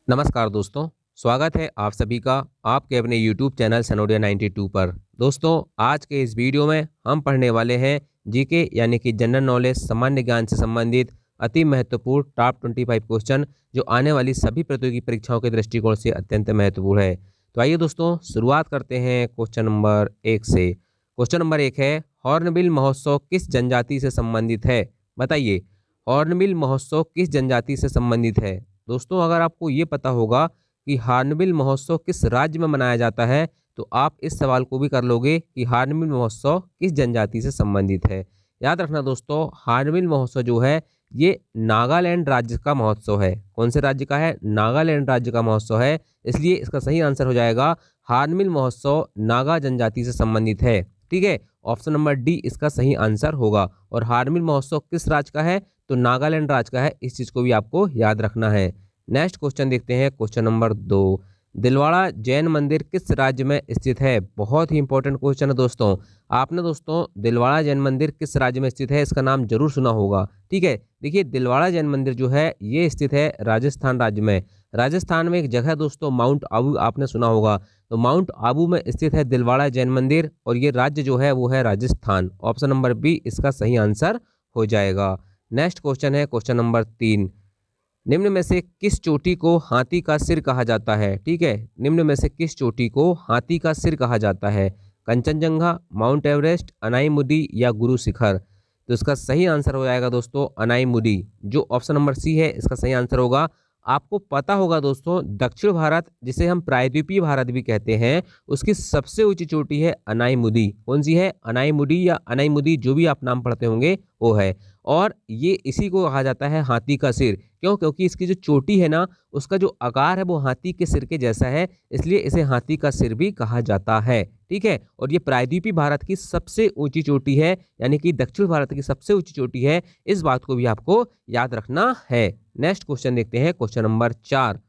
नमस्कार दोस्तों, स्वागत है आप सभी का आपके अपने YouTube चैनल सनोडिया 92 पर। दोस्तों, आज के इस वीडियो में हम पढ़ने वाले हैं जीके यानी कि जनरल नॉलेज सामान्य ज्ञान से संबंधित अति महत्वपूर्ण टॉप 25 क्वेश्चन जो आने वाली सभी प्रतियोगी परीक्षाओं के दृष्टिकोण से अत्यंत महत्वपूर्ण है। तो आइए दोस्तों, शुरुआत करते हैं क्वेश्चन नंबर 1 से। क्वेश्चन नंबर 1 है, हॉर्नबिल महोत्सव किस जनजाति से संबंधित है? बताइए, हॉर्नबिल महोत्सव किस जनजाति से संबंधित है? दोस्तों, अगर आपको ये पता होगा कि हॉर्नबिल महोत्सव किस राज्य में मनाया जाता है तो आप इस सवाल को भी कर लोगे कि हॉर्नबिल महोत्सव किस जनजाति से संबंधित है। याद रखना दोस्तों, हॉर्नबिल महोत्सव जो है ये नागालैंड राज्य का महोत्सव है। कौन से राज्य का है? नागालैंड राज्य का महोत्सव है। इसलिए इसका सही आंसर हो जाएगा हॉर्नबिल महोत्सव नागा जनजाति से संबंधित है। ठीक है, ऑप्शन नंबर डी इसका सही आंसर होगा। और हॉर्नबिल महोत्सव किस राज्य का है? तो नागालैंड राज्य का है। इस चीज को भी आपको याद रखना है। नेक्स्ट क्वेश्चन देखते हैं, क्वेश्चन नंबर 2। दिलवाड़ा जैन मंदिर किस राज्य में स्थित है? बहुत ही इंपॉर्टेंट क्वेश्चन है दोस्तों। आपने दोस्तों दिलवाड़ा जैन मंदिर किस राज्य में स्थित है इसका नाम जरूर सुना होगा। ठीक है, देखिए दिलवाड़ा जैन मंदिर जो है ये स्थित है राजस्थान राज्य में। राजस्थान में एक जगह है दोस्तों माउंट आबू, आपने सुना होगा। तो माउंट आबू में स्थित है दिलवाड़ा जैन मंदिर और ये राज्य जो है वो है राजस्थान। ऑप्शन नंबर बी इसका सही आंसर हो जाएगा। नेक्स्ट क्वेश्चन है क्वेश्चन नंबर 3। निम्न में से किस चोटी को हाथी का सिर कहा जाता है? ठीक है, निम्न में से किस चोटी को हाथी का सिर कहा जाता है? कंचनजंगा, माउंट एवरेस्ट, अनाईमुदी या गुरु शिखर? तो इसका सही आंसर हो जाएगा दोस्तों अनाईमुदी। जो ऑप्शन नंबर सी है इसका सही आंसर होगा। आपको पता होगा दोस्तों, दक्षिण भारत जिसे हम प्रायद्वीपीय भारत भी कहते हैं उसकी सबसे ऊंची चोटी है अनाईमुदी। कौन सी है? अनाईमुदी या अनाईमुदी, जो भी आप नाम पढ़ते होंगे वो है। और ये इसी को कहा जाता है हाथी का सिर। क्यों? क्योंकि इसकी जो चोटी है ना उसका जो आकार है वो हाथी के सिर के जैसा है, इसलिए इसे हाथी का सिर भी कहा जाता है। ठीक है, और ये प्रायद्वीपीय भारत की सबसे ऊंची चोटी है, यानी कि दक्षिण भारत की सबसे ऊंची चोटी है। इस बात को भी आपको याद रखना है। नेक्स्ट क्वेश्चन देखते हैं, क्वेश्चन नंबर 4।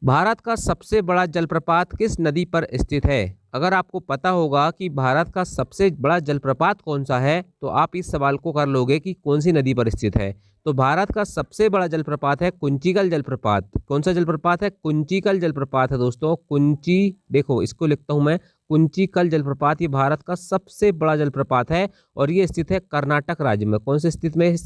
भारत का सबसे बड़ा जलप्रपात किस नदी पर स्थित है? अगर आपको पता होगा कि भारत का सबसे बड़ा जलप्रपात कौन सा है तो आप इस सवाल को कर लोगे कि कौन सी नदी पर स्थित है। तो भारत का सबसे बड़ा जलप्रपात है कुंचिकल जलप्रपात। कौन सा जलप्रपात है? कुंचिकल जलप्रपात है दोस्तों। कुंची, देखो इसको लिखता हूं मैं, कुंचिकल जलप्रपात। ये भारत का सबसे बड़ा जलप्रपात है और ये स्थित है कर्नाटक राज्य में। कौन से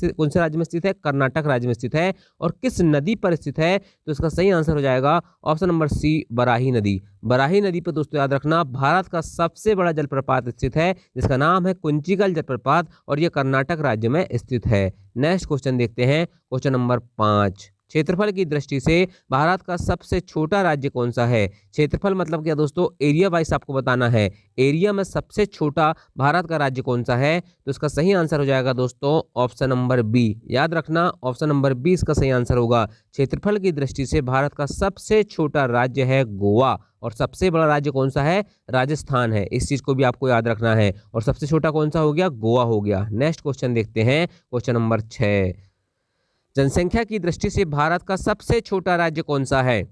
कौन से राज्य में स्थित है? कर्नाटक राज्य में स्थित है। और किस नदी पर स्थित है? तो इसका सही आंसर हो जाएगा ऑप्शन नंबर सी, बराही नदी। बराही नदी पर दोस्तों याद रखना भारत का सबसे बड़ा जलप्रपात स्थित है जिसका नाम है कुंचिकल जलप्रपात और यह कर्नाटक राज्य में स्थित है। नेक्स्ट क्वेश्चन देखते हैं, क्वेश्चन नंबर 5। क्षेत्रफल की दृष्टि से भारत का सबसे छोटा राज्य कौन सा है? क्षेत्रफल मतलब क्या दोस्तों? एरिया वाइज आपको बताना है। एरिया में सबसे छोटा भारत का राज्य कौन सा है? तो इसका सही आंसर हो जाएगा दोस्तों ऑप्शन नंबर बी। याद रखना ऑप्शन नंबर बी इसका सही आंसर होगा। क्षेत्रफल की दृष्टि से भारत का सबसे छोटा राज्य है गोवा और सबसे बड़ा राज्य कौन सा है? राजस्थान है। इस चीज को भी आपको याद रखना है। और सबसे छोटा कौन सा हो गया? गोवा हो गया। नेक्स्ट क्वेश्चन देखते हैं, क्वेश्चन नंबर 6। जनसंख्या की दृष्टि से भारत का सबसे छोटा राज्य कौन सा है?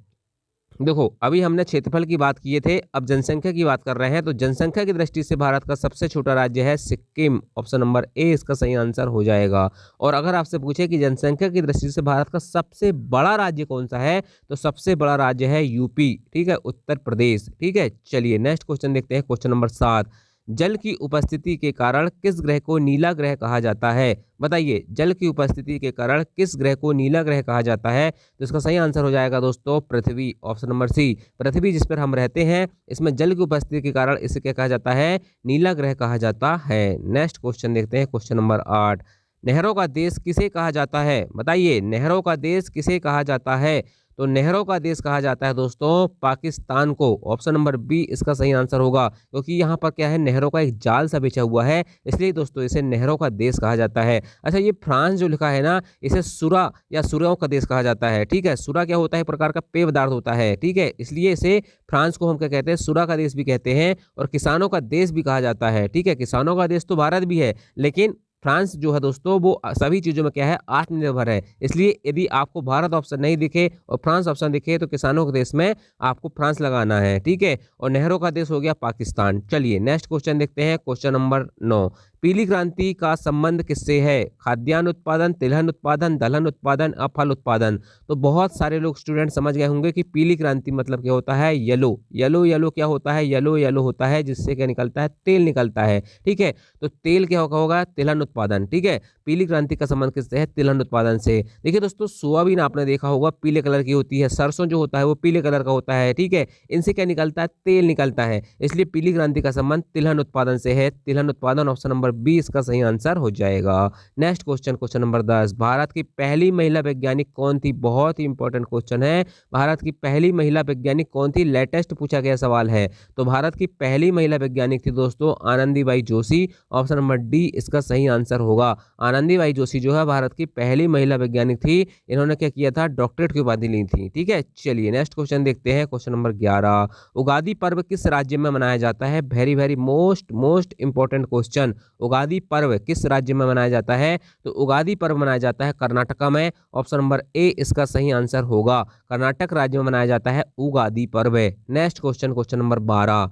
देखो, अभी हमने क्षेत्रफल की बात किए थे, अब जनसंख्या की बात कर रहे हैं। तो जनसंख्या की दृष्टि से भारत का सबसे छोटा राज्य है सिक्किम। ऑप्शन नंबर ए इसका सही आंसर हो जाएगा। और अगर आपसे पूछे कि जनसंख्या की दृष्टि से भारत का सबसे बड़ा राज्य कौन सा है तो सबसे बड़ा राज्य है यूपी। ठीक है, उत्तर प्रदेश। ठीक है, चलिए नेक्स्ट क्वेश्चन देखते हैं, क्वेश्चन नंबर 7। जल की उपस्थिति के कारण किस ग्रह को नीला ग्रह कहा जाता है? बताइए, जल की उपस्थिति के कारण किस ग्रह को नीला ग्रह कहा जाता है? तो इसका सही आंसर हो जाएगा दोस्तों पृथ्वी। ऑप्शन नंबर सी, पृथ्वी जिस पर हम रहते हैं इसमें जल की उपस्थिति के कारण इसे क्या कहा जाता है? नीला ग्रह कहा जाता है। नेक्स्ट क्वेश्चन देखते हैं, क्वेश्चन नंबर 8। नहरों का देश किसे कहा जाता है? बताइए, नहरों का देश किसे कहा जाता है? तो नहरों का देश कहा जाता है दोस्तों पाकिस्तान को। ऑप्शन नंबर बी इसका सही आंसर होगा, क्योंकि यहाँ पर क्या है, नहरों का एक जाल सा बिछा हुआ है, इसलिए दोस्तों इसे नहरों का देश कहा जाता है। अच्छा, ये फ्रांस जो लिखा है ना, इसे सुरा या सुराओं का देश कहा जाता है। ठीक है, सुरा क्या होता है? प्रकार का पेय पदार्थ होता है। ठीक है, इसलिए इसे फ्रांस को हम क्या कहते हैं? सुरा का देश भी कहते हैं और किसानों का देश भी कहा जाता है। ठीक है, किसानों का देश तो भारत भी है, लेकिन फ्रांस जो है दोस्तों वो सभी चीज़ों में क्या है? आत्मनिर्भर है। इसलिए यदि आपको भारत ऑप्शन नहीं दिखे और फ्रांस ऑप्शन दिखे तो किसानों के देश में आपको फ्रांस लगाना है। ठीक है, और नहरों का देश हो गया पाकिस्तान। चलिए नेक्स्ट क्वेश्चन देखते हैं, क्वेश्चन नंबर 9। पीली क्रांति का संबंध किससे है? खाद्यान्न उत्पादन, तिलहन उत्पादन, दलहन उत्पादन, फल उत्पादन। तो बहुत सारे लोग स्टूडेंट समझ गए होंगे कि पीली क्रांति मतलब क्या होता है? येलो। येलो येलो क्या होता है? येलो येलो होता है जिससे क्या निकलता है? तेल निकलता है। ठीक है, तो तेल क्या होगा? तिलहन उत्पादन। ठीक है, पीली क्रांति का संबंध किससे है? तिलहन उत्पादन से। देखिए दोस्तों, सोयाबीन आपने देखा होगा पीले कलर की होती है, सरसों जो होता है वो पीले कलर का होता है। ठीक है, इनसे क्या निकलता है? तेल निकलता है। इसलिए पीली क्रांति का संबंध तिलहन उत्पादन से है। तिलहन उत्पादन ऑप्शन नंबर 20 का सही आंसर हो जाएगा। Next question, question number 10, Bharat की पहली महिला वैज्ञानिक कौन थी? बहुत ही इंपॉर्टेंट क्वेश्चन है। भारत की पहली महिला वैज्ञानिक कौन थी? लेटेस्ट पूछा गया सवाल है। तो भारत की पहली महिला वैज्ञानिक थी दोस्तों Anandibai Joshi. Option number D इसका सही आंसर होगा। आनंदीबाई जोशी जो है भारत की पहली महिला वैज्ञानिक थी। इन्होंने क्या किया था? डॉक्टरेट की उपाधि ली थी। ठीक है, चलिए नेक्स्ट क्वेश्चन देखते हैं, क्वेश्चन नंबर 11, उगादी पर्व किस राज्य में मनाया जाता है? Very very most important question. Ugadi पर्व किस राज्य में मनाया जाता है? तो उगादी पर्व मनाया जाता है कर्नाटका में। ऑप्शन नंबर ए इसका सही आंसर होगा। कर्नाटक राज्य में मनाया जाता है उगादी पर्व। Next question, question number 12,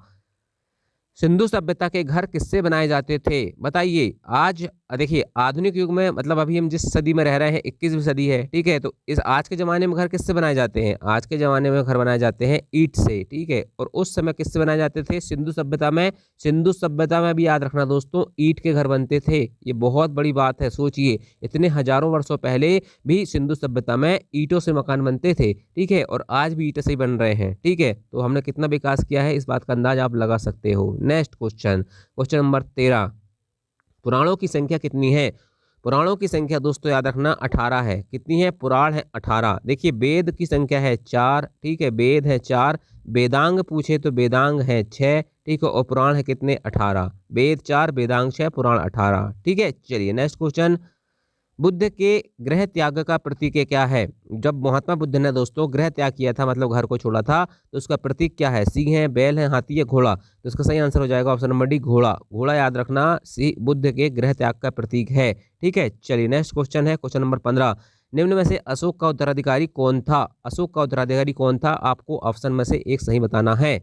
Sindhu सभ्यता के घर किससे बनाए जाते थे? बताइए। आज देखिए आधुनिक युग में मतलब अभी हम जिस सदी में रह रहे हैं 21वीं सदी है। ठीक है, तो इस आज के ज़माने में घर किससे बनाए जाते हैं? आज के ज़माने में घर बनाए जाते हैं ईंट से। ठीक है, और उस समय किससे बनाए जाते थे? सिंधु सभ्यता में। सिंधु सभ्यता में भी याद रखना दोस्तों, ईंट के घर बनते थे। ये बहुत बड़ी बात है, सोचिए इतने हजारों वर्षों पहले भी सिंधु सभ्यता में ईंटों से मकान बनते थे। ठीक है, और आज भी ईंट से ही बन रहे हैं। ठीक है, तो हमने कितना विकास किया है इस बात का अंदाज आप लगा सकते हो। नेक्स्ट क्वेश्चन, क्वेश्चन नंबर 13, पुराणों की संख्या कितनी है? पुराणों की संख्या दोस्तों याद रखना 18 है। कितनी है? पुराण है 18। देखिए वेद की संख्या है 4। ठीक है, वेद है 4। वेदांग पूछे तो वेदांग है 6। ठीक है, और पुराण है कितने? 18। वेद 4, वेदांग 6, पुराण 18। ठीक है, चलिए नेक्स्ट क्वेश्चन, बुद्ध के गृह त्याग का प्रतीक क्या है? जब महात्मा बुद्ध ने दोस्तों गृह त्याग किया था मतलब घर को छोड़ा था, तो उसका प्रतीक क्या है? सिंह है, बैल है, हाथी है, घोड़ा? तो इसका सही आंसर हो जाएगा ऑप्शन नंबर डी घोड़ा। घोड़ा याद रखना बुद्ध के गृह त्याग का प्रतीक है। ठीक है, चलिए नेक्स्ट क्वेश्चन है, क्वेश्चन नंबर 15, निम्न में से अशोक का उत्तराधिकारी कौन था? अशोक का उत्तराधिकारी कौन था? आपको ऑप्शन में से एक सही बताना है।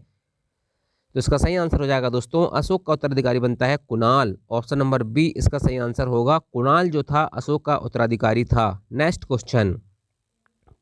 तो इसका सही आंसर हो जाएगा दोस्तों, अशोक का उत्तराधिकारी बनता है कुणाल। ऑप्शन नंबर बी इसका सही आंसर होगा। कुणाल जो था अशोक का उत्तराधिकारी था। नेक्स्ट क्वेश्चन,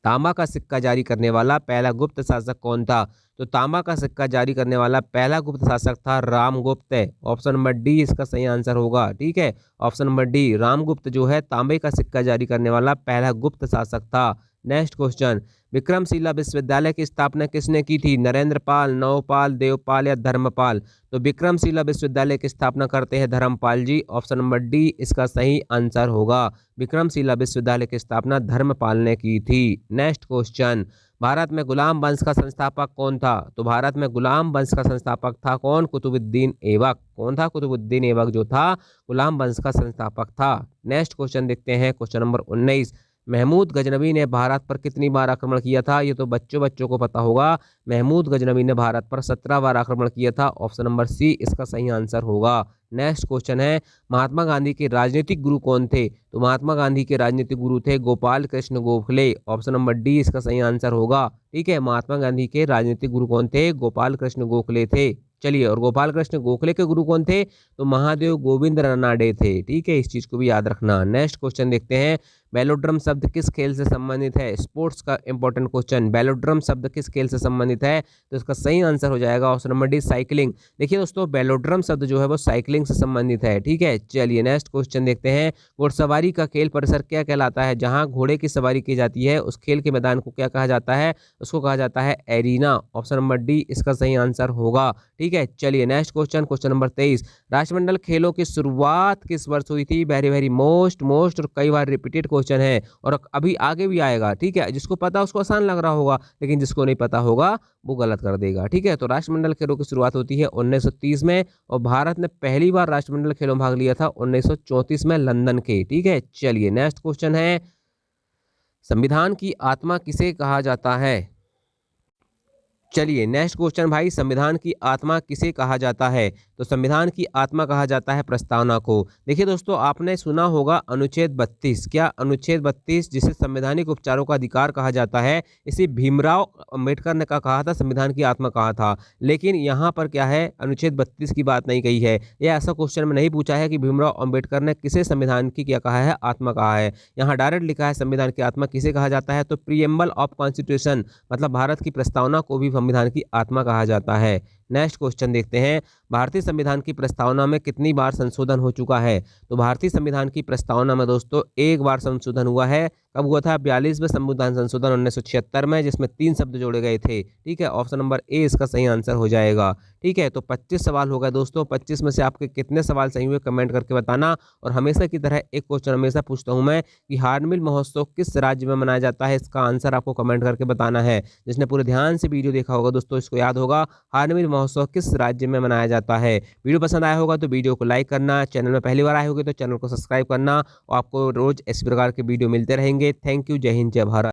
तांबा का सिक्का जारी करने वाला पहला गुप्त शासक कौन था? तो तांबा का सिक्का जारी करने वाला पहला गुप्त शासक था रामगुप्त। ऑप्शन नंबर डी इसका सही आंसर होगा। ठीक है, ऑप्शन नंबर डी रामगुप्त जो है तांबे का सिक्का जारी करने वाला पहला गुप्त शासक था। नेक्स्ट क्वेश्चन, विक्रमशिला विश्वविद्यालय की स्थापना किसने की थी? नरेंद्र पाल, नवपाल, देवपाल या धर्मपाल? तो विक्रमशिला विश्वविद्यालय की स्थापना करते हैं धर्मपाल जी। ऑप्शन नंबर डी इसका सही आंसर होगा। विक्रमशिला विश्वविद्यालय की स्थापना धर्मपाल ने की थी। नेक्स्ट क्वेश्चन, भारत में गुलाम वंश का संस्थापक कौन था? तो भारत में गुलाम वंश का संस्थापक था कौन? कुतुबुद्दीन ऐबक। कौन था? कुतुबुद्दीन ऐबक जो था गुलाम वंश का संस्थापक था। नेक्स्ट क्वेश्चन देखते हैं, क्वेश्चन नंबर 19, महमूद गजनवी ने भारत पर कितनी बार आक्रमण किया था? ये तो बच्चों को पता होगा। महमूद गजनवी ने भारत पर 17 बार आक्रमण किया था। ऑप्शन नंबर सी इसका सही आंसर होगा। नेक्स्ट क्वेश्चन है, महात्मा गांधी के राजनीतिक गुरु कौन थे? तो महात्मा गांधी के राजनीतिक गुरु थे Gopal Krishna Gokhale. Option number D इसका सही आंसर होगा। ठीक है, महात्मा गांधी के राजनीतिक गुरु कौन थे? गोपाल कृष्ण गोखले थे। चलिए, और गोपाल कृष्ण गोखले के गुरु कौन थे? तो महादेव गोविंद रानडे थे। ठीक है, इस चीज को भी याद रखना। नेक्स्ट क्वेश्चन देखते हैं, बेलोड्रम शब्द किस खेल से संबंधित है? स्पोर्ट्स का इंपॉर्टेंट क्वेश्चन, बेलोड्रम शब्द किस खेल से संबंधित है? तो इसका सही आंसर हो जाएगा ऑप्शन नंबर डी साइकिलिंग। देखिए दोस्तों, बेलोड्रम शब्द जो है वो साइकिलिंग से संबंधित है। ठीक है, चलिए नेक्स्ट क्वेश्चन देखते हैं, घुड़सवारी का खेल परिसर क्या कहलाता है? जहां घोड़े की सवारी की जाती है उस खेल के मैदान को क्या कहा जाता है? उसको कहा जाता है एरीना। ऑप्शन नंबर डी इसका सही आंसर होगा। ठीक है, चलिए नेक्स्ट क्वेश्चन, क्वेश्चन नंबर 23, राष्ट्रमंडल खेलों की शुरुआत किस वर्ष हुई थी? वेरी वेरी मोस्ट और कई बार रिपीटेड क्वेश्चन है और अभी आगे भी आएगा। ठीक है, जिसको पता उसको आसान लग रहा होगा, लेकिन जिसको नहीं पता होगा वो गलत कर देगा। ठीक है, तो राष्ट्रमंडल खेलों की शुरुआत होती है 1930 में और भारत ने पहली बार राष्ट्रमंडल खेलों में भाग लिया था 1934 में लंदन के। ठीक है, चलिए नेक्स्ट क्वेश्चन है, संविधान की आत्मा किसे कहा जाता है? चलिए नेक्स्ट क्वेश्चन भाई, संविधान की आत्मा किसे कहा जाता है? तो संविधान की आत्मा कहा जाता है प्रस्तावना को। देखिए दोस्तों, आपने सुना होगा अनुच्छेद 32। क्या अनुच्छेद 32 जिसे संवैधानिक उपचारों का अधिकार कहा जाता है, इसे भीमराव अंबेडकर ने कहा था संविधान की आत्मा कहा था। लेकिन यहाँ पर क्या है, अनुच्छेद 32 की बात नहीं कही है। यह ऐसा क्वेश्चन में नहीं पूछा है कि भीमराव अंबेडकर ने किसे संविधान की क्या कहा है, आत्मा कहा है। यहाँ डायरेक्ट लिखा है संविधान की आत्मा किसे कहा जाता है, तो प्रीएम्बल ऑफ कॉन्स्टिट्यूशन मतलब भारत की प्रस्तावना को भी संविधान की आत्मा कहा जाता है। नेक्स्ट क्वेश्चन देखते हैं, भारतीय संविधान की प्रस्तावना में कितनी बार संशोधन हो चुका है? तो भारतीय संविधान की प्रस्तावना में दोस्तों एक बार संशोधन हुआ है। कब हुआ था? 42वें संविधान संशोधन 1976 में, जिसमें 3 शब्द जोड़े गए थे। ठीक है, ऑप्शन नंबर ए इसका सही आंसर हो जाएगा। ठीक है, तो 25 सवाल हो गए दोस्तों। 25 में से आपके कितने सवाल सही हुए कमेंट करके बताना। और हमेशा की तरह एक क्वेश्चन हमेशा पूछता हूं मैं कि हार्नबिल महोत्सव किस राज्य में मनाया जाता है, इसका आंसर आपको कमेंट करके बताना है। जिसने पूरे ध्यान से वीडियो देखा होगा दोस्तों, इसको याद होगा हार्नबिल महोत्सव किस राज्य में मनाया जाता है। वीडियो पसंद आया होगा तो वीडियो को लाइक करना, चैनल में पहली बार आए होगे तो चैनल को सब्सक्राइब करना, और आपको रोज इस प्रकार के वीडियो मिलते रहेंगे। थैंक यू, जय हिंद, जय भारत।